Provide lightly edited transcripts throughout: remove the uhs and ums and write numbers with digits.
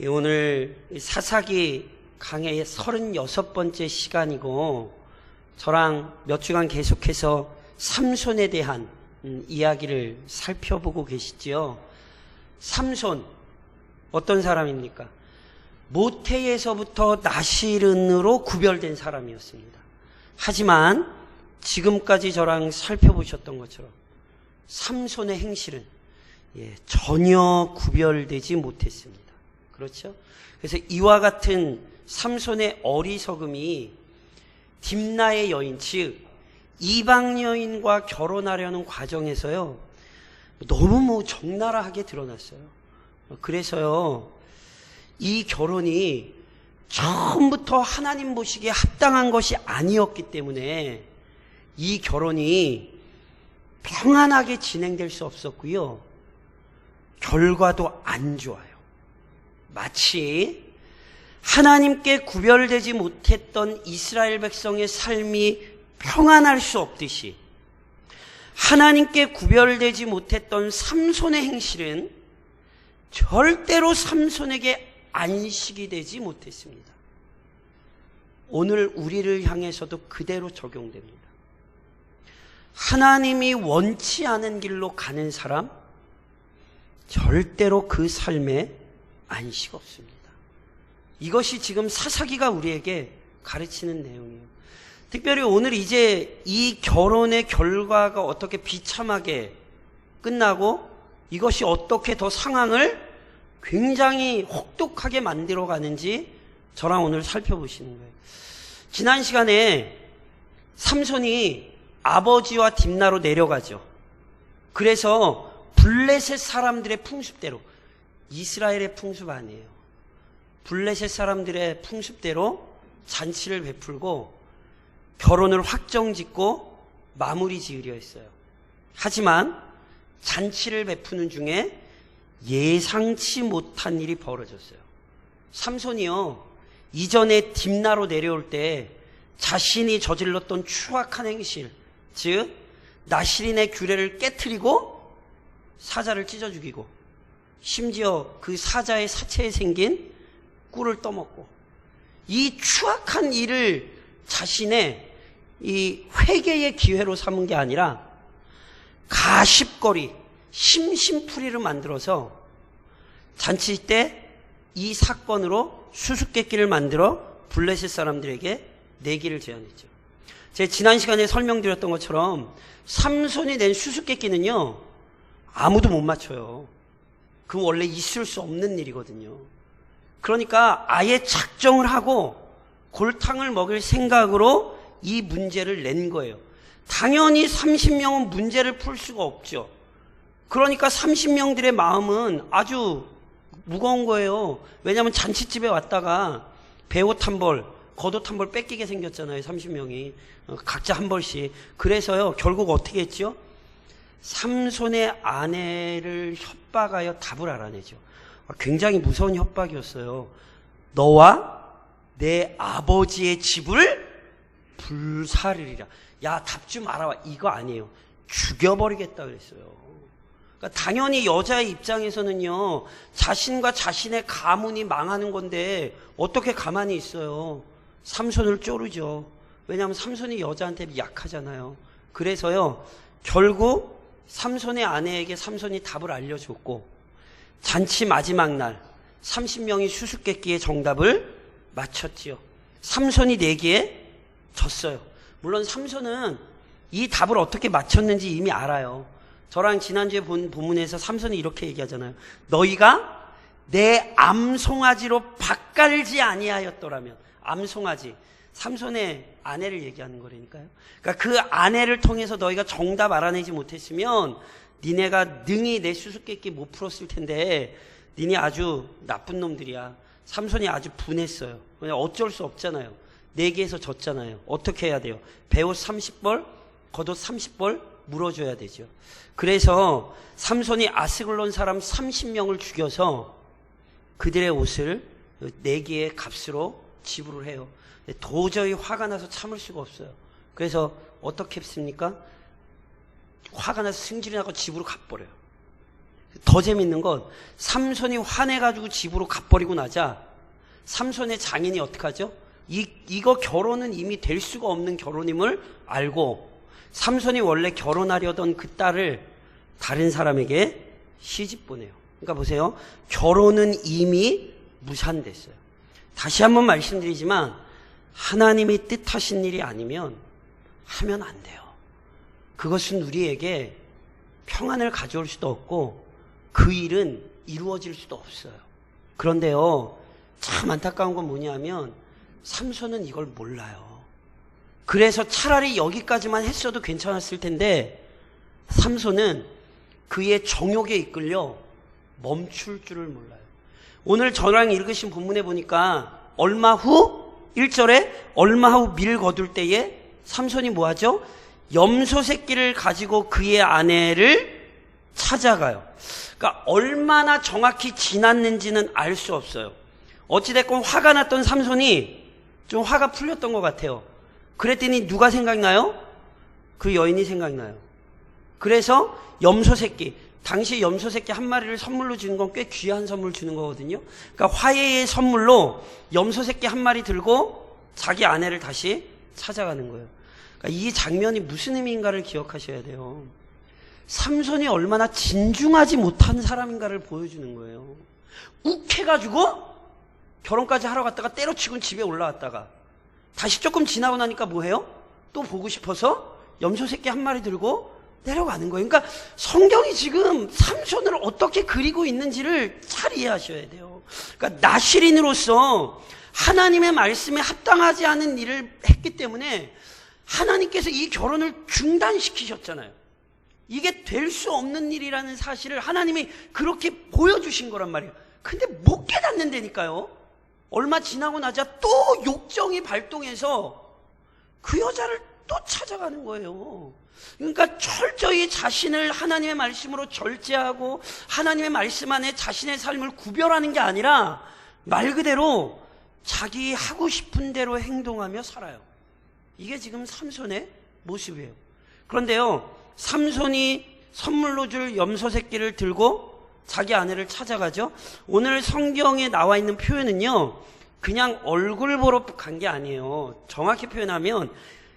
오늘 사사기 강해의 36번째 시간이고 저랑 몇 주간 계속해서 삼손에 대한 이야기를 살펴보고 계시지요. 삼손 어떤 사람입니까? 모태에서부터 나실은으로 구별된 사람이었습니다. 하지만 지금까지 저랑 살펴보셨던 것처럼 삼손의 행실은 전혀 구별되지 못했습니다. 그렇죠? 그래서 이와 같은 삼손의 어리석음이 딥나의 여인, 즉 이방 여인과 결혼하려는 과정에서요 너무 적나라하게 드러났어요. 그래서요 이 결혼이 처음부터 하나님 보시기에 합당한 것이 아니었기 때문에 이 결혼이 평안하게 진행될 수 없었고요, 결과도 안 좋아요. 마치 하나님께 구별되지 못했던 이스라엘 백성의 삶이 평안할 수 없듯이 하나님께 구별되지 못했던 삼손의 행실은 절대로 삼손에게 안식이 되지 못했습니다. 오늘 우리를 향해서도 그대로 적용됩니다. 하나님이 원치 않은 길로 가는 사람, 절대로 그 삶에 안식 없습니다. 이것이 지금 사사기가 우리에게 가르치는 내용이에요. 특별히 오늘 이제 이 결혼의 결과가 어떻게 비참하게 끝나고 이것이 어떻게 더 상황을 굉장히 혹독하게 만들어 가는지 저랑 오늘 살펴보시는 거예요. 지난 시간에 삼손이 아버지와 딥나로 내려가죠. 그래서 블레셋 사람들의 풍습대로, 이스라엘의 풍습 아니에요, 블레셋 사람들의 풍습대로 잔치를 베풀고 결혼을 확정짓고 마무리 지으려 했어요. 하지만 잔치를 베푸는 중에 예상치 못한 일이 벌어졌어요. 삼손이요 이전에 딥나로 내려올 때 자신이 저질렀던 추악한 행실, 즉 나실인의 규례를 깨트리고 사자를 찢어 죽이고 심지어 그 사자의 사체에 생긴 꿀을 떠먹고, 이 추악한 일을 자신의 이 회개의 기회로 삼은 게 아니라 가십거리, 심심풀이를 만들어서 잔치 때 이 사건으로 수수께끼를 만들어 블레셋 사람들에게 내기를 제안했죠. 제가 지난 시간에 설명드렸던 것처럼 삼손이 낸 수수께끼는요 아무도 못 맞춰요. 그건 원래 있을 수 없는 일이거든요. 그러니까 아예 작정을 하고 골탕을 먹일 생각으로 이 문제를 낸 거예요. 당연히 30명은 문제를 풀 수가 없죠. 그러니까 30명들의 마음은 아주 무거운 거예요. 왜냐하면 잔치집에 왔다가 배옷 한 벌, 겉옷 한 벌 뺏기게 생겼잖아요. 30명이 각자 한 벌씩. 그래서요 결국 어떻게 했죠? 삼손의 아내를 협박하여 답을 알아내죠. 굉장히 무서운 협박이었어요. 너와 내 아버지의 집을 불사르리라. 야, 답 좀 알아와. 이거 아니에요. 죽여버리겠다 그랬어요. 그러니까 당연히 여자의 입장에서는요 자신과 자신의 가문이 망하는 건데 어떻게 가만히 있어요. 삼손을 쪼르죠. 왜냐하면 삼손이 여자한테 약하잖아요. 그래서요 결국 삼손의 아내에게 삼손이 답을 알려줬고, 잔치 마지막 날 30명이 수수께끼의 정답을 맞췄지요. 삼손이 내기에 졌어요. 물론 삼손은 이 답을 어떻게 맞췄는지 이미 알아요. 저랑 지난주에 본 본문에서 삼손이 이렇게 얘기하잖아요. 너희가 내 암송아지로 밭갈지 아니하였더라면. 암송아지, 삼손의 아내를 얘기하는 거라니까요. 그러니까 그 아내를 통해서 너희가 정답 알아내지 못했으면 니네가 능히 내 수수께끼 못 풀었을 텐데 니네 아주 나쁜 놈들이야. 삼손이 아주 분했어요. 그냥 어쩔 수 없잖아요. 내기에서 졌잖아요. 어떻게 해야 돼요? 배옷 30벌, 겉옷 30벌 물어줘야 되죠. 그래서 삼손이 아스글론 사람 30명을 죽여서 그들의 옷을 내기의 값으로 지불을 해요. 도저히 화가 나서 참을 수가 없어요. 그래서 어떻게 했습니까? 화가 나서 승질이 나고 집으로 가버려요. 더 재밌는 건 삼손이 화내가지고 집으로 가버리고 나자 삼손의 장인이 어떡하죠? 이거 결혼은 이미 될 수가 없는 결혼임을 알고 삼손이 원래 결혼하려던 그 딸을 다른 사람에게 시집 보내요. 그러니까 보세요. 결혼은 이미 무산됐어요. 다시 한번 말씀드리지만 하나님이 뜻하신 일이 아니면 하면 안 돼요. 그것은 우리에게 평안을 가져올 수도 없고 그 일은 이루어질 수도 없어요. 그런데요, 참 안타까운 건 뭐냐면 삼손은 이걸 몰라요. 그래서 차라리 여기까지만 했어도 괜찮았을 텐데 삼손은 그의 정욕에 이끌려 멈출 줄을 몰라요. 오늘 저랑 읽으신 본문에 보니까 얼마 후 1절에 얼마 후 밀 거둘 때에 삼손이 뭐하죠? 염소 새끼를 가지고 그의 아내를 찾아가요. 그러니까 얼마나 정확히 지났는지는 알 수 없어요. 어찌됐건 화가 났던 삼손이 좀 화가 풀렸던 것 같아요. 그랬더니 누가 생각나요? 그 여인이 생각나요. 그래서 염소 새끼, 당시 염소 새끼 한 마리를 선물로 주는 건 꽤 귀한 선물 주는 거거든요. 그러니까 화해의 선물로 염소 새끼 한 마리 들고 자기 아내를 다시 찾아가는 거예요. 그러니까 이 장면이 무슨 의미인가를 기억하셔야 돼요. 삼손이 얼마나 진중하지 못한 사람인가를 보여주는 거예요. 욱해가지고 결혼까지 하러 갔다가 때려치고 집에 올라왔다가 다시 조금 지나고 나니까 뭐해요? 또 보고 싶어서 염소 새끼 한 마리 들고 내려가는 거예요. 그러니까 성경이 지금 삼손을 어떻게 그리고 있는지를 잘 이해하셔야 돼요. 그러니까 나실인으로서 하나님의 말씀에 합당하지 않은 일을 했기 때문에 하나님께서 이 결혼을 중단시키셨잖아요. 이게 될 수 없는 일이라는 사실을 하나님이 그렇게 보여주신 거란 말이에요. 근데 못 깨닫는다니까요. 얼마 지나고 나자 또 욕정이 발동해서 그 여자를 또 찾아가는 거예요. 그러니까 철저히 자신을 하나님의 말씀으로 절제하고 하나님의 말씀 안에 자신의 삶을 구별하는 게 아니라 말 그대로 자기 하고 싶은 대로 행동하며 살아요. 이게 지금 삼손의 모습이에요. 그런데요, 삼손이 선물로 줄 염소 새끼를 들고 자기 아내를 찾아가죠. 오늘 성경에 나와 있는 표현은요, 그냥 얼굴 보러 간 게 아니에요. 정확히 표현하면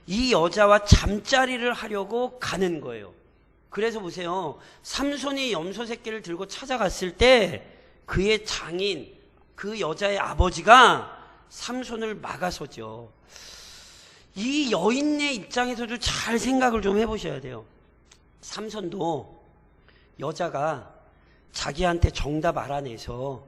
이 여자와 잠자리를 하려고 가는 거예요. 그래서 보세요. 삼손이 염소 새끼를 들고 찾아갔을 때 그의 장인, 그 여자의 아버지가 삼손을 막아서죠. 이 여인의 입장에서도 잘 생각을 좀 해보셔야 돼요. 삼손도 여자가 자기한테 정답 알아내서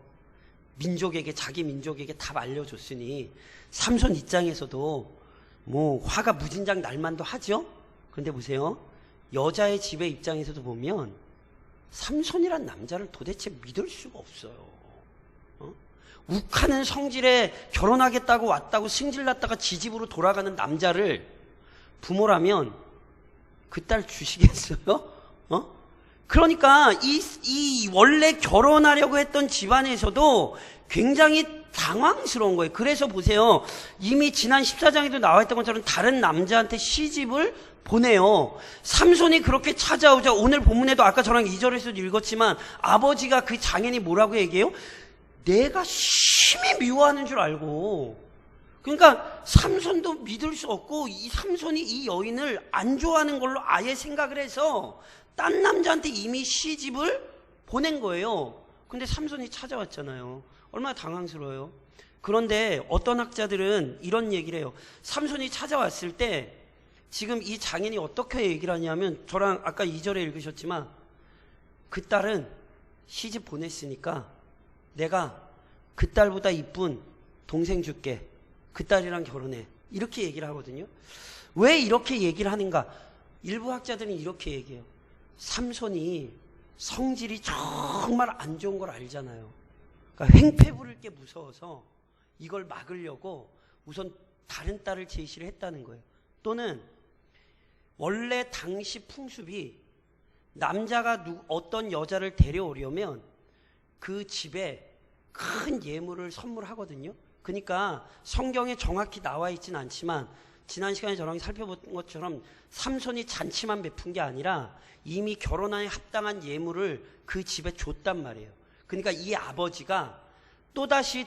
민족에게, 자기 민족에게 답 알려줬으니 삼손 입장에서도 뭐 화가 무진장 날만도 하죠. 그런데 보세요, 여자의 집의 입장에서도 보면 삼손이란 남자를 도대체 믿을 수가 없어요. 욱하는 성질에 결혼하겠다고 왔다고 승질났다가 지집으로 돌아가는 남자를 부모라면 그 딸 주시겠어요? 그러니까 이 원래 결혼하려고 했던 집안에서도 굉장히 당황스러운 거예요. 그래서 보세요. 이미 지난 14장에도 나와 있던 것처럼 다른 남자한테 시집을 보내요. 삼손이 그렇게 찾아오자 오늘 본문에도 아까 저랑 2절에서도 읽었지만 아버지가 그 장인이 뭐라고 얘기해요? 내가 심히 미워하는 줄 알고. 그러니까 삼손도 믿을 수 없고 이 삼손이 이 여인을 안 좋아하는 걸로 아예 생각을 해서 딴 남자한테 이미 시집을 보낸 거예요. 근데 삼손이 찾아왔잖아요. 얼마나 당황스러워요. 그런데 어떤 학자들은 이런 얘기를 해요. 삼손이 찾아왔을 때 지금 이 장인이 어떻게 얘기를 하냐면, 저랑 아까 2절에 읽으셨지만 그 딸은 시집 보냈으니까 내가 그 딸보다 이쁜 동생 줄게. 그 딸이랑 결혼해. 이렇게 얘기를 하거든요. 왜 이렇게 얘기를 하는가? 일부 학자들은 이렇게 얘기해요. 삼손이 성질이 정말 안 좋은 걸 알잖아요. 그러니까 횡패 부를 게 무서워서 이걸 막으려고 우선 다른 딸을 제시를 했다는 거예요. 또는 원래 당시 풍습이 남자가 어떤 여자를 데려오려면 그 집에 큰 예물을 선물하거든요. 그러니까 성경에 정확히 나와 있진 않지만 지난 시간에 저랑 살펴본 것처럼 삼손이 잔치만 베푼 게 아니라 이미 결혼에 합당한 예물을 그 집에 줬단 말이에요. 그러니까 이 아버지가 또다시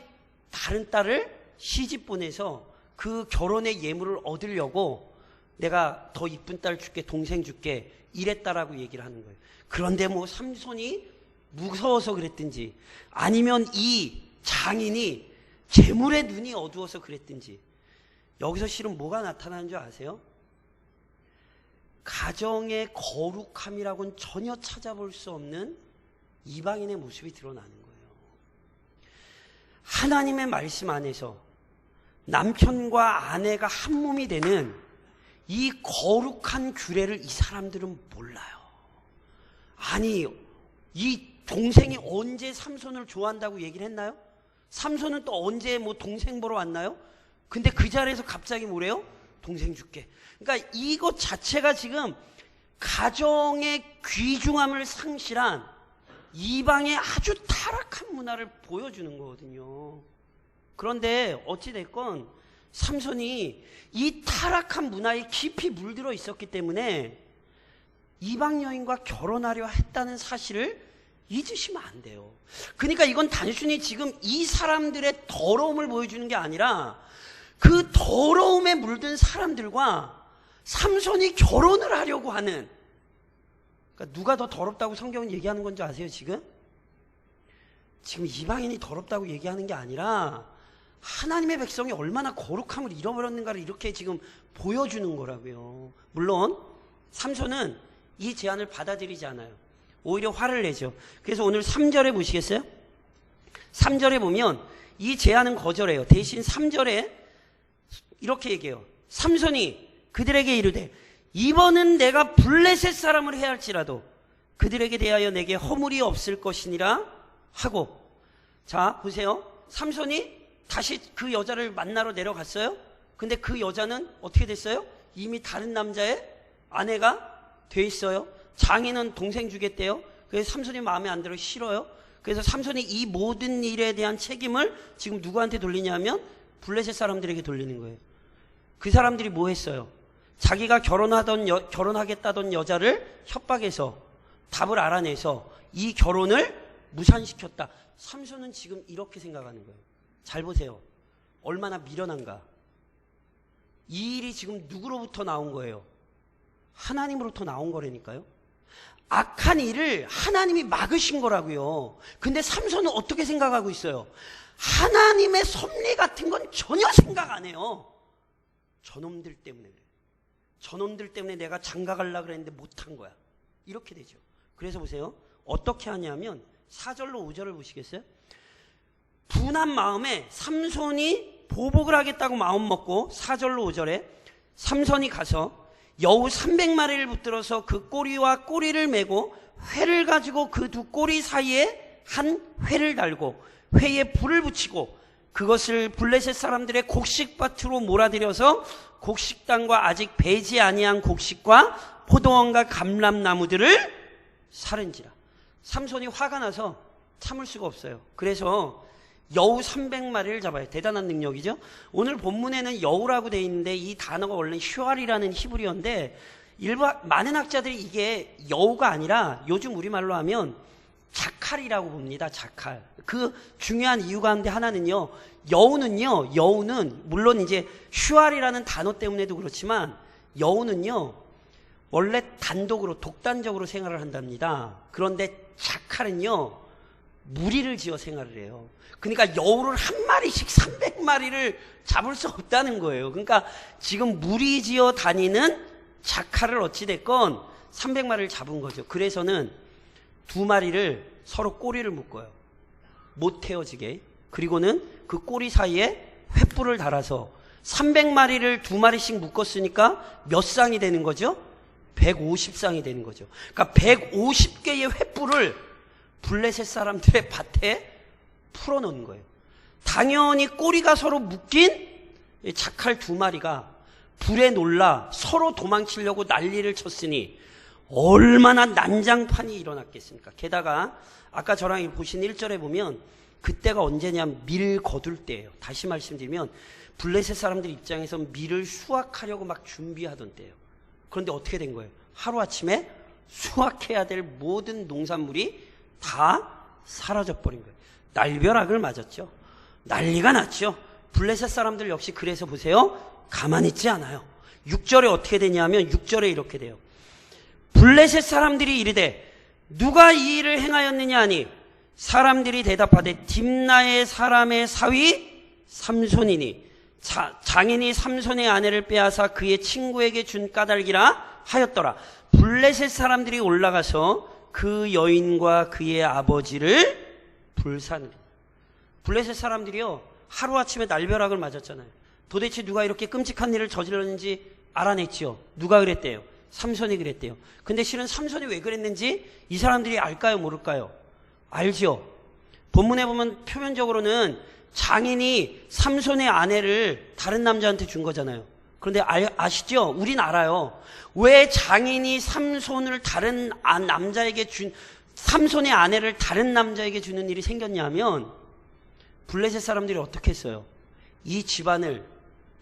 다른 딸을 시집 보내서 그 결혼의 예물을 얻으려고 내가 더 이쁜 딸 줄게, 동생 줄게 이랬다라고 얘기를 하는 거예요. 그런데 뭐 삼손이 무서워서 그랬든지 아니면 이 장인이 재물에 눈이 어두워서 그랬든지 여기서 실은 뭐가 나타나는 줄 아세요? 가정의 거룩함이라고는 전혀 찾아볼 수 없는 이방인의 모습이 드러나는 거예요. 하나님의 말씀 안에서 남편과 아내가 한 몸이 되는 이 거룩한 규례를 이 사람들은 몰라요. 아니, 이 동생이 언제 삼손을 좋아한다고 얘기를 했나요? 삼손은 또 언제 뭐 동생 보러 왔나요? 근데 그 자리에서 갑자기 뭐래요? 동생 줄게. 그러니까 이것 자체가 지금 가정의 귀중함을 상실한 이방의 아주 타락한 문화를 보여주는 거거든요. 그런데 어찌됐건 삼손이 이 타락한 문화에 깊이 물들어 있었기 때문에 이방 여인과 결혼하려 했다는 사실을 잊으시면 안 돼요. 그러니까 이건 단순히 지금 이 사람들의 더러움을 보여주는 게 아니라 그 더러움에 물든 사람들과 삼손이 결혼을 하려고 하는, 그러니까 누가 더 더럽다고 성경은 얘기하는 건지 아세요? 지금 이방인이 더럽다고 얘기하는 게 아니라 하나님의 백성이 얼마나 거룩함을 잃어버렸는가를 이렇게 지금 보여주는 거라고요. 물론 삼손은 이 제안을 받아들이지 않아요. 오히려 화를 내죠. 그래서 오늘 3절에 보시겠어요? 3절에 보면 이 제안은 거절해요. 대신 3절에 이렇게 얘기해요. 삼손이 그들에게 이르되 이번은 내가 블레셋 사람을 해할지라도 그들에게 대하여 내게 허물이 없을 것이니라 하고, 자 보세요. 삼손이 다시 그 여자를 만나러 내려갔어요. 근데 그 여자는 어떻게 됐어요? 이미 다른 남자의 아내가 돼 있어요. 장인은 동생 주겠대요. 그래서 삼손이 마음에 안 들어 싫어요. 그래서 삼손이 이 모든 일에 대한 책임을 지금 누구한테 돌리냐면 블레셋 사람들에게 돌리는 거예요. 그 사람들이 뭐 했어요? 자기가 결혼하겠다던 여자를 협박해서 답을 알아내서 이 결혼을 무산시켰다. 삼손은 지금 이렇게 생각하는 거예요. 잘 보세요. 얼마나 미련한가. 이 일이 지금 누구로부터 나온 거예요? 하나님으로부터 나온 거라니까요. 악한 일을 하나님이 막으신 거라고요. 근데 삼손은 어떻게 생각하고 있어요? 하나님의 섭리 같은 건 전혀 생각 안 해요. 저놈들 때문에 그래. 저놈들 때문에 내가 장가 가려고 그랬는데 못한 거야. 이렇게 되죠. 그래서 보세요. 어떻게 하냐면 4절로 5절을 보시겠어요? 분한 마음에 삼손이 보복을 하겠다고 마음 먹고 4절로 5절에 삼손이 가서 여우 300마리를 붙들어서 그 꼬리와 꼬리를 메고 회를 가지고 그 두 꼬리 사이에 한 회를 달고 회에 불을 붙이고 그것을 블레셋 사람들의 곡식밭으로 몰아들여서 곡식당과 아직 배지 아니한 곡식과 포도원과 감람나무들을 사른지라. 삼손이 화가 나서 참을 수가 없어요. 그래서 여우 300마리를 잡아요. 대단한 능력이죠. 오늘 본문에는 여우라고 되어 있는데 이 단어가 원래 슈알이라는 히브리어인데 많은 학자들이 이게 여우가 아니라 요즘 우리말로 하면 자칼이라고 봅니다. 자칼. 그 중요한 이유 가운데 하나는요. 여우는 물론 이제 슈알이라는 단어 때문에도 그렇지만 여우는요. 원래 단독으로 독단적으로 생활을 한답니다. 그런데 자칼은요. 무리를 지어 생활을 해요. 그러니까 여우를 한 마리씩 300마리를 잡을 수 없다는 거예요. 그러니까 지금 무리 지어 다니는 자칼을 어찌됐건 300마리를 잡은 거죠. 그래서는 2마리를 서로 꼬리를 묶어요. 못 헤어지게. 그리고는 그 꼬리 사이에 횃불을 달아서 300마리를 2마리씩 묶었으니까 몇 쌍이 되는 거죠? 150쌍이 되는 거죠. 그러니까 150개의 횃불을 블레셋 사람들의 밭에 풀어놓은 거예요. 당연히 꼬리가 서로 묶인 자칼 2마리가 불에 놀라 서로 도망치려고 난리를 쳤으니 얼마나 난장판이 일어났겠습니까? 게다가 아까 저랑 보신 1절에 보면 그때가 언제냐면 밀 거둘 때예요. 다시 말씀드리면 블레셋 사람들 입장에서 밀을 수확하려고 막 준비하던 때예요. 그런데 어떻게 된 거예요? 하루아침에 수확해야 될 모든 농산물이 다 사라져버린 거예요. 날벼락을 맞았죠. 난리가 났죠. 블레셋 사람들 역시 그래서 보세요. 가만히 있지 않아요. 6절에 어떻게 되냐면 6절에 이렇게 돼요. 블레셋 사람들이 이르되 누가 이 일을 행하였느냐 하니 사람들이 대답하되 딥나의 사람의 사위 삼손이니 장인이 삼손의 아내를 빼앗아 그의 친구에게 준 까닭이라 하였더라. 블레셋 사람들이 올라가서 그 여인과 그의 아버지를 불사르니. 블레셋 사람들이요 하루아침에 날벼락을 맞았잖아요. 도대체 누가 이렇게 끔찍한 일을 저질렀는지 알아냈지요. 누가 그랬대요? 삼손이 그랬대요. 근데 실은 삼손이 왜 그랬는지 이 사람들이 알까요 모를까요? 알죠. 본문에 보면 표면적으로는 장인이 삼손의 아내를 다른 남자한테 준 거잖아요. 그런데 아시죠? 우린 알아요. 왜 장인이 삼손을 다른 남자에게 삼손의 아내를 다른 남자에게 주는 일이 생겼냐면 블레셋 사람들이 어떻게 했어요? 이 집안을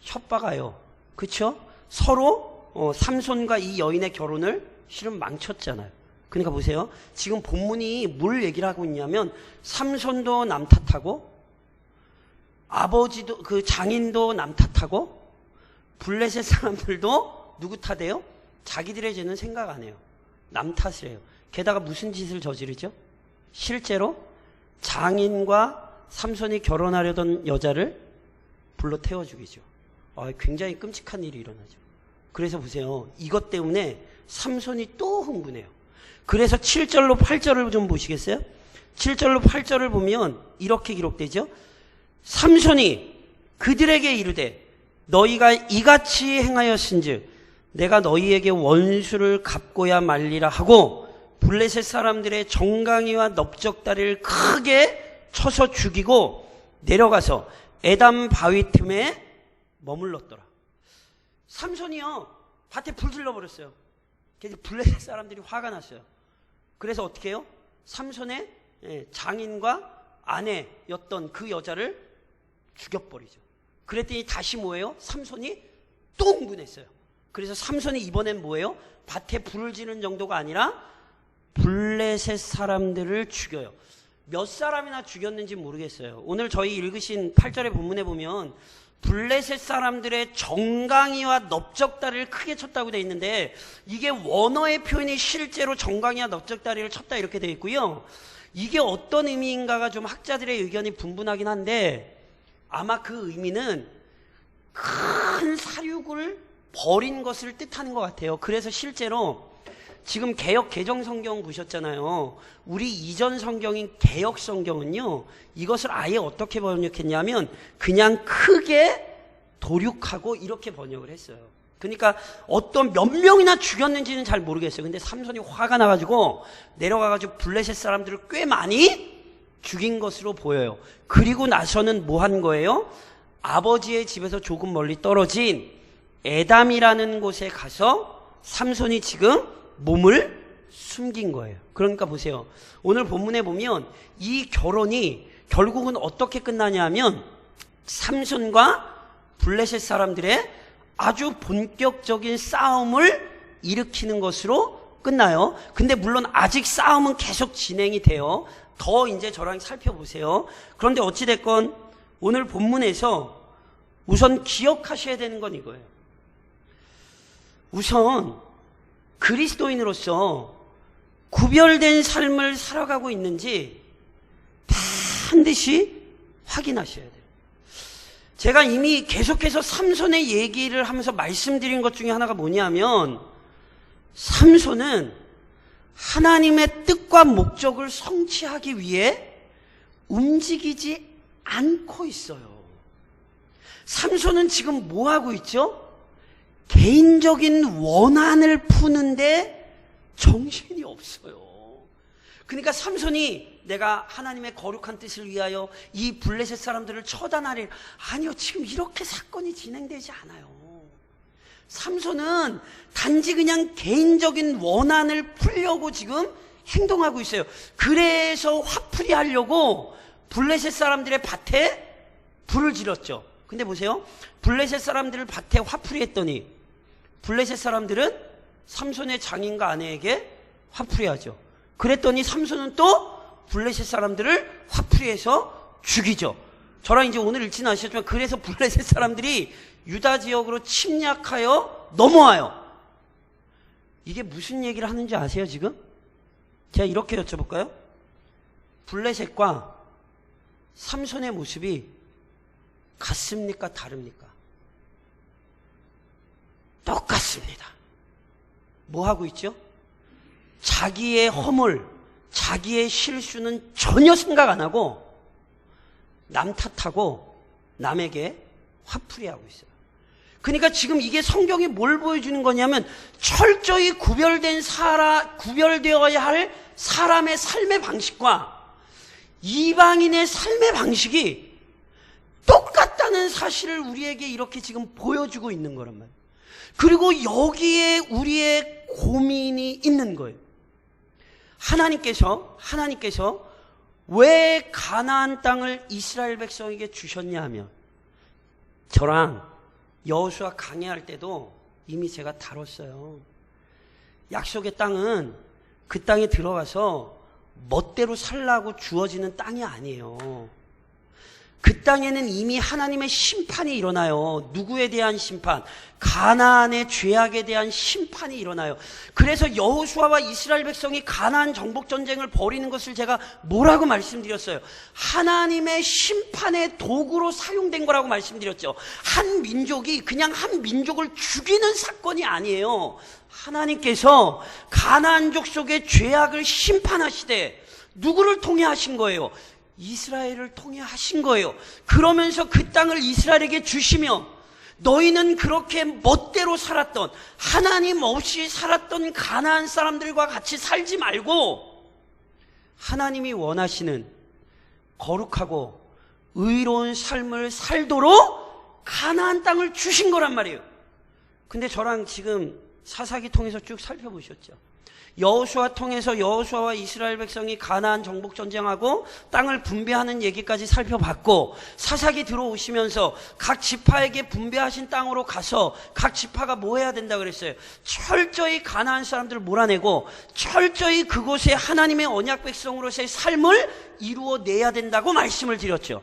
협박하여, 그쵸? 서로 삼손과 이 여인의 결혼을 실은 망쳤잖아요. 그러니까 보세요. 지금 본문이 뭘 얘기를 하고 있냐면 삼손도 남 탓하고 아버지도 그 장인도 남 탓하고 블레셋 사람들도 누구 탓해요? 자기들의 죄는 생각 안 해요. 남 탓을 해요. 게다가 무슨 짓을 저지르죠? 실제로 장인과 삼손이 결혼하려던 여자를 불러 태워 죽이죠. 굉장히 끔찍한 일이 일어나죠. 그래서 보세요. 이것 때문에 삼손이 또 흥분해요. 그래서 7절로 8절을 좀 보시겠어요? 7절로 8절을 보면 이렇게 기록되죠. 삼손이 그들에게 이르되 너희가 이같이 행하였은즉 내가 너희에게 원수를 갚고야 말리라 하고 블레셋 사람들의 정강이와 넓적다리를 크게 쳐서 죽이고 내려가서 에담 바위 틈에 머물렀더라. 삼손이요 밭에 불 질러버렸어요. 그래서 블레셋 사람들이 화가 났어요. 그래서 어떻게 해요? 삼손의 장인과 아내였던 그 여자를 죽여버리죠. 그랬더니 다시 뭐예요? 삼손이 또 흥분했어요. 그래서 삼손이 이번엔 뭐예요? 밭에 불을 지는 정도가 아니라 블레셋 사람들을 죽여요. 몇 사람이나 죽였는지 모르겠어요. 오늘 저희 읽으신 8절의 본문에 보면 블레셋 사람들의 정강이와 넓적다리를 크게 쳤다고 되어 있는데 이게 원어의 표현이 실제로 정강이와 넓적다리를 쳤다 이렇게 되어 있고요. 이게 어떤 의미인가가 좀 학자들의 의견이 분분하긴 한데 아마 그 의미는 큰 사륙을 벌인 것을 뜻하는 것 같아요. 그래서 실제로 지금 개역 개정 성경 보셨잖아요. 우리 이전 성경인 개역 성경은요 이것을 아예 어떻게 번역했냐면 그냥 크게 도륙하고 이렇게 번역을 했어요. 그러니까 어떤 몇 명이나 죽였는지는 잘 모르겠어요. 근데 삼손이 화가 나가지고 내려가가지고 블레셋 사람들을 꽤 많이 죽인 것으로 보여요. 그리고 나서는 뭐 한 거예요? 아버지의 집에서 조금 멀리 떨어진 에담이라는 곳에 가서 삼손이 지금 몸을 숨긴 거예요. 그러니까 보세요. 오늘 본문에 보면 이 결혼이 결국은 어떻게 끝나냐면 삼손과 블레셋 사람들의 아주 본격적인 싸움을 일으키는 것으로 끝나요. 근데 물론 아직 싸움은 계속 진행이 돼요. 더 이제 저랑 살펴보세요. 그런데 어찌됐건 오늘 본문에서 우선 기억하셔야 되는 건 이거예요. 우선 그리스도인으로서 구별된 삶을 살아가고 있는지 반드시 확인하셔야 돼요. 제가 이미 계속해서 삼손의 얘기를 하면서 말씀드린 것 중에 하나가 뭐냐면 삼손은 하나님의 뜻과 목적을 성취하기 위해 움직이지 않고 있어요. 삼손은 지금 뭐 하고 있죠? 개인적인 원한을 푸는데 정신이 없어요. 그러니까 삼손이 내가 하나님의 거룩한 뜻을 위하여 이 블레셋 사람들을 처단하리. 아니요, 지금 이렇게 사건이 진행되지 않아요. 삼손은 단지 그냥 개인적인 원한을 풀려고 지금 행동하고 있어요. 그래서 화풀이 하려고 블레셋 사람들의 밭에 불을 질렀죠. 근데 보세요. 블레셋 사람들을 밭에 화풀이 했더니 블레셋 사람들은 삼손의 장인과 아내에게 화풀이 하죠. 그랬더니 삼손은 또 블레셋 사람들을 화풀이해서 죽이죠. 저랑 이제 오늘 읽지는 않으셨지만 그래서 블레셋 사람들이 유다 지역으로 침략하여 넘어와요. 이게 무슨 얘기를 하는지 아세요 지금? 제가 이렇게 여쭤볼까요? 블레셋과 삼손의 모습이 같습니까? 다릅니까? 똑같습니다. 뭐 하고 있죠? 자기의 허물, 자기의 실수는 전혀 생각 안 하고 남 탓하고 남에게 화풀이하고 있어요. 그러니까 지금 이게 성경이 뭘 보여주는 거냐면 철저히 구별되어야 할 사람의 삶의 방식과 이방인의 삶의 방식이 똑같다는 사실을 우리에게 이렇게 지금 보여주고 있는 거란 말이에요. 그리고 여기에 우리의 고민이 있는 거예요. 하나님께서 왜 가나안 땅을 이스라엘 백성에게 주셨냐 하면 저랑 여호수아 강해할 때도 이미 제가 다뤘어요. 약속의 땅은 그 땅에 들어가서 멋대로 살라고 주어지는 땅이 아니에요. 그 땅에는 이미 하나님의 심판이 일어나요. 누구에 대한 심판? 가나안의 죄악에 대한 심판이 일어나요. 그래서 여호수아와 이스라엘 백성이 가나안 정복 전쟁을 벌이는 것을 제가 뭐라고 말씀드렸어요? 하나님의 심판의 도구로 사용된 거라고 말씀드렸죠. 한 민족이 그냥 한 민족을 죽이는 사건이 아니에요. 하나님께서 가나안 족속의 죄악을 심판하시되 누구를 통해 하신 거예요? 이스라엘을 통해 하신 거예요. 그러면서 그 땅을 이스라엘에게 주시며 너희는 그렇게 멋대로 살았던 하나님 없이 살았던 가나안 사람들과 같이 살지 말고 하나님이 원하시는 거룩하고 의로운 삶을 살도록 가나안 땅을 주신 거란 말이에요. 근데 저랑 지금 사사기 통해서 쭉 살펴보셨죠. 여호수아 통해서 여호수아와 이스라엘 백성이 가나안 정복 전쟁하고 땅을 분배하는 얘기까지 살펴봤고 사사기 들어오시면서 각 지파에게 분배하신 땅으로 가서 각 지파가 뭐 해야 된다 그랬어요? 철저히 가나안 사람들을 몰아내고 철저히 그곳에 하나님의 언약 백성으로서의 삶을 이루어내야 된다고 말씀을 드렸죠.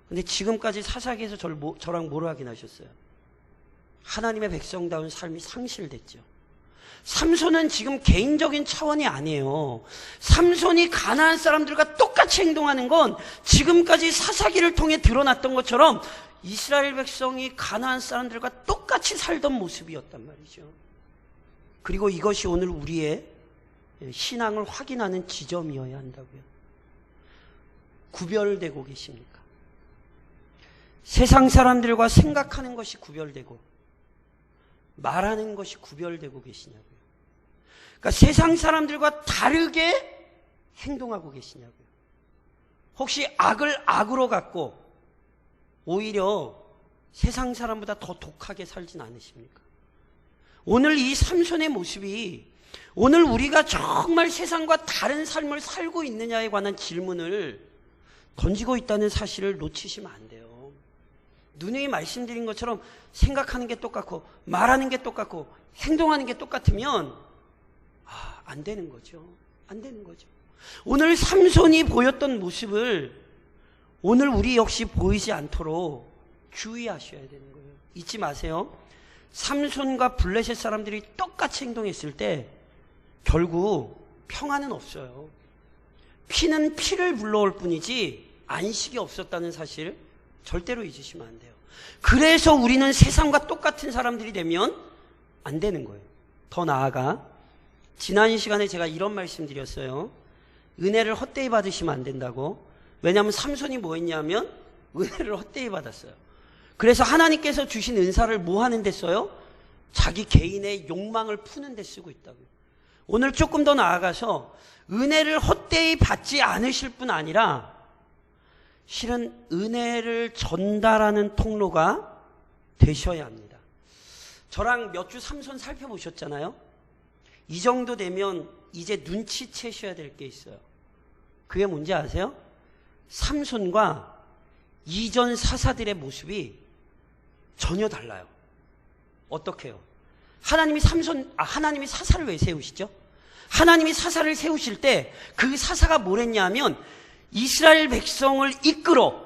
근데 지금까지 사사기에서 저랑 뭐를 확인하셨어요? 하나님의 백성다운 삶이 상실됐죠. 삼손은 지금 개인적인 차원이 아니에요. 삼손이 가나안 사람들과 똑같이 행동하는 건 지금까지 사사기를 통해 드러났던 것처럼 이스라엘 백성이 가나안 사람들과 똑같이 살던 모습이었단 말이죠. 그리고 이것이 오늘 우리의 신앙을 확인하는 지점이어야 한다고요. 구별되고 계십니까? 세상 사람들과 생각하는 것이 구별되고 말하는 것이 구별되고 계시냐고요. 그러니까 세상 사람들과 다르게 행동하고 계시냐고요. 혹시 악을 악으로 갖고 오히려 세상 사람보다 더 독하게 살진 않으십니까? 오늘 이 삼손의 모습이 오늘 우리가 정말 세상과 다른 삶을 살고 있느냐에 관한 질문을 던지고 있다는 사실을 놓치시면 안 돼요. 누누이 말씀드린 것처럼 생각하는 게 똑같고 말하는 게 똑같고 행동하는 게 똑같으면 안 되는 거죠. 안 되는 거죠. 오늘 삼손이 보였던 모습을 오늘 우리 역시 보이지 않도록 주의하셔야 되는 거예요. 잊지 마세요. 삼손과 블레셋 사람들이 똑같이 행동했을 때 결국 평안은 없어요. 피는 피를 불러올 뿐이지 안식이 없었다는 사실 절대로 잊으시면 안 돼요. 그래서 우리는 세상과 똑같은 사람들이 되면 안 되는 거예요. 더 나아가 지난 시간에 제가 이런 말씀 드렸어요. 은혜를 헛되이 받으시면 안 된다고. 왜냐하면 삼손이 뭐 했냐면 은혜를 헛되이 받았어요. 그래서 하나님께서 주신 은사를 뭐 하는 데 써요? 자기 개인의 욕망을 푸는 데 쓰고 있다고요. 오늘 조금 더 나아가서 은혜를 헛되이 받지 않으실 뿐 아니라 실은 은혜를 전달하는 통로가 되셔야 합니다. 저랑 몇 주 삼손 살펴보셨잖아요. 이 정도 되면 이제 눈치채셔야 될 게 있어요. 그게 뭔지 아세요? 삼손과 이전 사사들의 모습이 전혀 달라요. 어떻게요? 하나님이 사사를 왜 세우시죠? 하나님이 사사를 세우실 때 그 사사가 뭘 했냐면 이스라엘 백성을 이끌어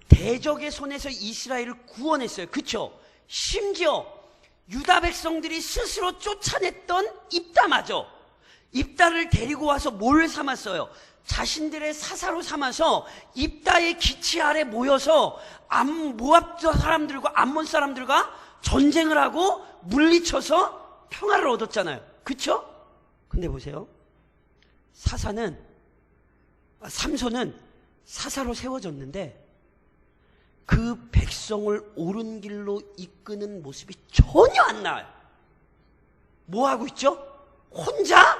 대적의 손에서 이스라엘을 구원했어요. 그쵸? 심지어 유다 백성들이 스스로 쫓아냈던 입다마저 입다를 데리고 와서 뭘 삼았어요? 자신들의 사사로 삼아서 입다의 기치 아래 모여서 모압 사람들과 암몬 사람들과 전쟁을 하고 물리쳐서 평화를 얻었잖아요. 그쵸? 근데 보세요. 삼손은 사사로 세워졌는데 그 백성을 옳은 길로 이끄는 모습이 전혀 안 나와요. 뭐 하고 있죠? 혼자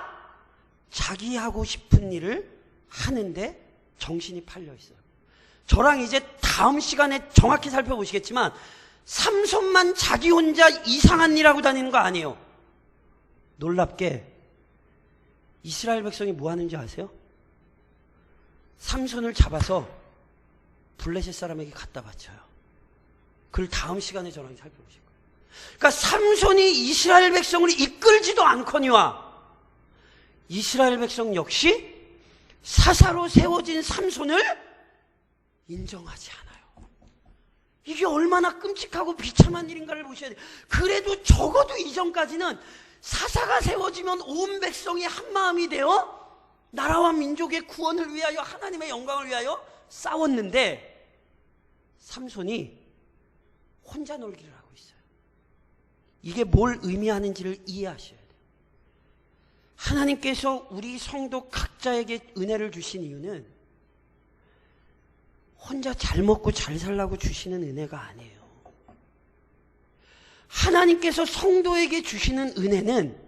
자기 하고 싶은 일을 하는데 정신이 팔려 있어요. 저랑 이제 다음 시간에 정확히 살펴보시겠지만 삼손만 자기 혼자 이상한 일 하고 다니는 거 아니에요. 놀랍게 이스라엘 백성이 뭐 하는지 아세요? 삼손을 잡아서 블레셋 사람에게 갖다 바쳐요. 그걸 다음 시간에 저랑 살펴보실 거예요. 그러니까 삼손이 이스라엘 백성을 이끌지도 않거니와 이스라엘 백성 역시 사사로 세워진 삼손을 인정하지 않아요. 이게 얼마나 끔찍하고 비참한 일인가를 보셔야 돼요. 그래도 적어도 이전까지는 사사가 세워지면 온 백성이 한마음이 되어 나라와 민족의 구원을 위하여 하나님의 영광을 위하여 싸웠는데 삼손이 혼자 놀기를 하고 있어요. 이게 뭘 의미하는지를 이해하셔야 돼요. 하나님께서 우리 성도 각자에게 은혜를 주신 이유는 혼자 잘 먹고 잘 살라고 주시는 은혜가 아니에요. 하나님께서 성도에게 주시는 은혜는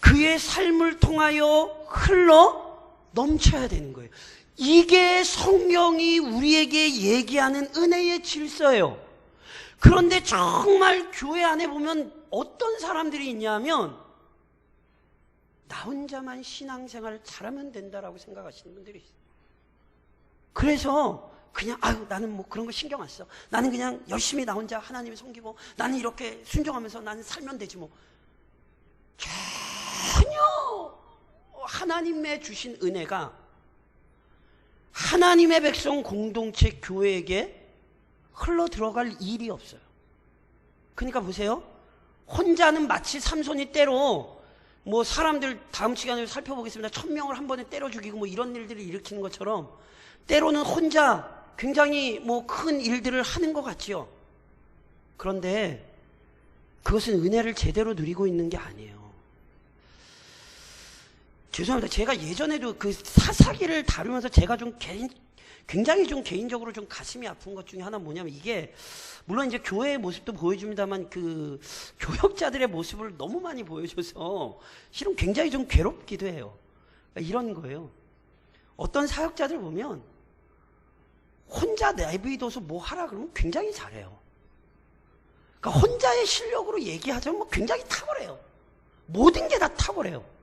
그의 삶을 통하여 흘러 넘쳐야 되는 거예요. 이게 성경이 우리에게 얘기하는 은혜의 질서예요. 그런데 정말 교회 안에 보면 어떤 사람들이 있냐면 나 혼자만 신앙생활을 잘하면 된다라고 생각하시는 분들이 있어요. 그래서 그냥 나는 뭐 그런 거 신경 안 써. 나는 그냥 열심히 나 혼자 하나님을 섬기고 나는 이렇게 순종하면서 나는 살면 되지 뭐. 전혀 하나님의 주신 은혜가 하나님의 백성 공동체 교회에게 흘러 들어갈 일이 없어요. 그러니까 보세요. 혼자는 마치 삼손이 때로 뭐 사람들 다음 시간에 살펴보겠습니다. 1000명을 한 번에 때려 죽이고 뭐 이런 일들을 일으키는 것처럼 때로는 혼자 굉장히 뭐 큰 일들을 하는 것 같지요. 그런데 그것은 은혜를 제대로 누리고 있는 게 아니에요. 죄송합니다. 제가 예전에도 그 사사기를 다루면서 제가 좀 굉장히 좀 개인적으로 좀 가슴이 아픈 것 중에 하나 뭐냐면 이게 물론 이제 교회의 모습도 보여줍니다만 그 교역자들의 모습을 너무 많이 보여줘서 실은 굉장히 좀 괴롭기도 해요. 그러니까 이런 거예요. 어떤 사역자들 보면 혼자 내비둬서 뭐 하라 그러면 굉장히 잘해요. 그러니까 혼자의 실력으로 얘기하자면 뭐 굉장히 탁월해요. 모든 게 다 탁월해요.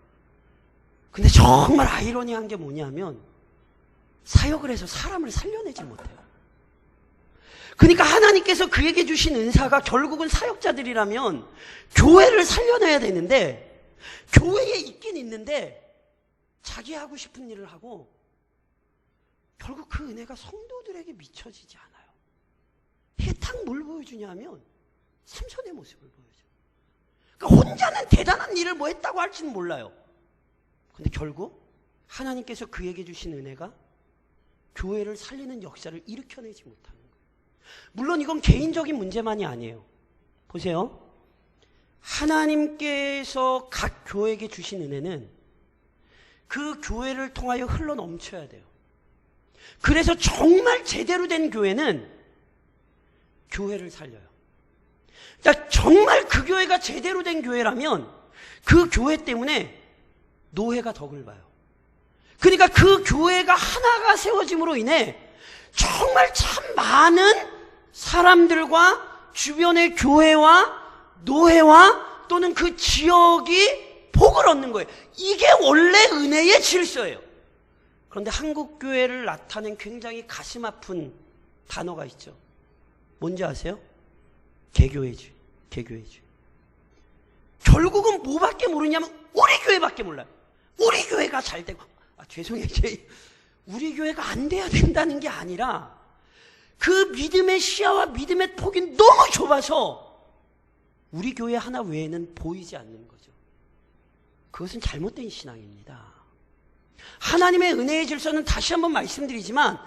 근데 정말 아이러니한 게 뭐냐면 사역을 해서 사람을 살려내지 못해요. 그러니까 하나님께서 그에게 주신 은사가 결국은 사역자들이라면 교회를 살려내야 되는데 교회에 있긴 있는데 자기 하고 싶은 일을 하고 결국 그 은혜가 성도들에게 미쳐지지 않아요. 이게 딱 뭘 보여주냐면 삼손의 모습을 보여줘요. 그러니까 혼자는 대단한 일을 뭐 했다고 할지는 몰라요. 근데 결국 하나님께서 그에게 주신 은혜가 교회를 살리는 역사를 일으켜내지 못하는 거예요. 물론 이건 개인적인 문제만이 아니에요. 보세요. 하나님께서 각 교회에게 주신 은혜는 그 교회를 통하여 흘러 넘쳐야 돼요. 그래서 정말 제대로 된 교회는 교회를 살려요. 그러니까 정말 그 교회가 제대로 된 교회라면 그 교회 때문에 노회가 덕을 봐요. 그러니까 그 교회가 하나가 세워짐으로 인해 정말 참 많은 사람들과 주변의 교회와 노회와 또는 그 지역이 복을 얻는 거예요. 이게 원래 은혜의 질서예요. 그런데 한국 교회를 나타낸 굉장히 가슴 아픈 단어가 있죠. 뭔지 아세요? 개교회주의. 개교회주의. 결국은 뭐밖에 모르냐면 우리 교회밖에 몰라요. 우리 교회가 잘 되고, 죄송해요. 우리 교회가 안 돼야 된다는 게 아니라 그 믿음의 시야와 믿음의 폭이 너무 좁아서 우리 교회 하나 외에는 보이지 않는 거죠. 그것은 잘못된 신앙입니다. 하나님의 은혜의 질서는 다시 한번 말씀드리지만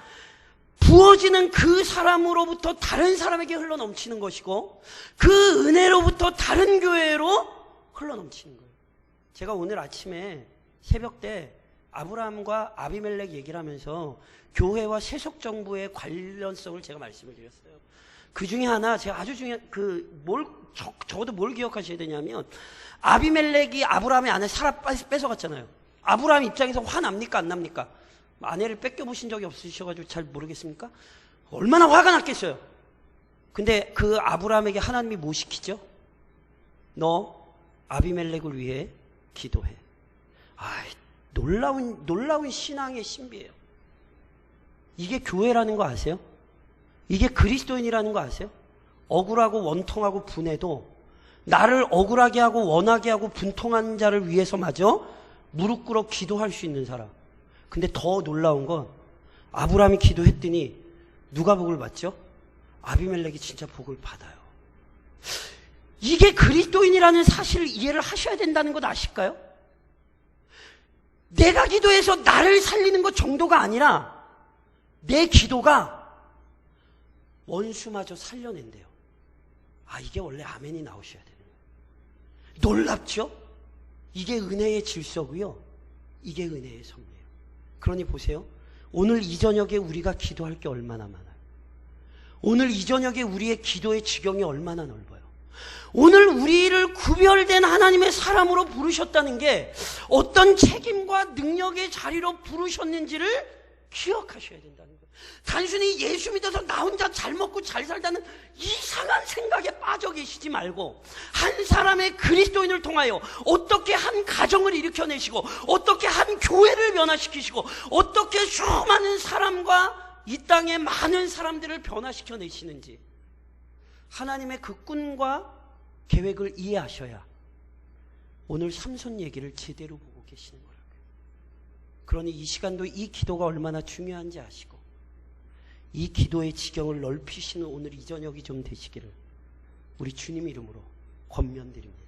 부어지는 그 사람으로부터 다른 사람에게 흘러넘치는 것이고 그 은혜로부터 다른 교회로 흘러넘치는 거예요. 제가 오늘 아침에 새벽 때 아브라함과 아비멜렉 얘기를 하면서 교회와 세속정부의 관련성을 제가 말씀을 드렸어요. 그 중에 하나 제가 아주 중요한 적어도 뭘 기억하셔야 되냐면 아비멜렉이 아브라함의 아내 사라 뺏어갔잖아요. 아브라함 입장에서 화납니까 안 납니까? 아내를 뺏겨보신 적이 없으셔가지고 잘 모르겠습니까? 얼마나 화가 났겠어요. 근데 그 아브라함에게 하나님이 뭐 시키죠? 너 아비멜렉을 위해 기도해. 놀라운 신앙의 신비예요. 이게 교회라는 거 아세요? 이게 그리스도인이라는 거 아세요? 억울하고 원통하고 분해도 나를 억울하게 하고 원하게 하고 분통한 자를 위해서마저 무릎 꿇어 기도할 수 있는 사람. 근데 더 놀라운 건 아브라함이 기도했더니 누가 복을 받죠? 아비멜렉이 진짜 복을 받아요. 이게 그리스도인이라는 사실을 이해를 하셔야 된다는 것 아실까요? 내가 기도해서 나를 살리는 것 정도가 아니라 내 기도가 원수마저 살려낸대요. 이게 원래 아멘이 나오셔야 되는 거예요. 놀랍죠? 이게 은혜의 질서고요. 이게 은혜의 섭리예요. 그러니 보세요. 오늘 이 저녁에 우리가 기도할 게 얼마나 많아요. 오늘 이 저녁에 우리의 기도의 지경이 얼마나 넓어요. 오늘 우리를 구별된 하나님의 사람으로 부르셨다는 게 어떤 책임과 능력의 자리로 부르셨는지를 기억하셔야 된다는 거예요. 단순히 예수 믿어서 나 혼자 잘 먹고 잘 살다는 이상한 생각에 빠져 계시지 말고 한 사람의 그리스도인을 통하여 어떻게 한 가정을 일으켜내시고 어떻게 한 교회를 변화시키시고 어떻게 수많은 사람과 이 땅의 많은 사람들을 변화시켜 내시는지 하나님의 그 꾼과 계획을 이해하셔야 오늘 삼손 얘기를 제대로 보고 계시는 거라고요. 그러니 이 시간도 이 기도가 얼마나 중요한지 아시고 이 기도의 지경을 넓히시는 오늘 이 저녁이 좀 되시기를 우리 주님 이름으로 권면드립니다.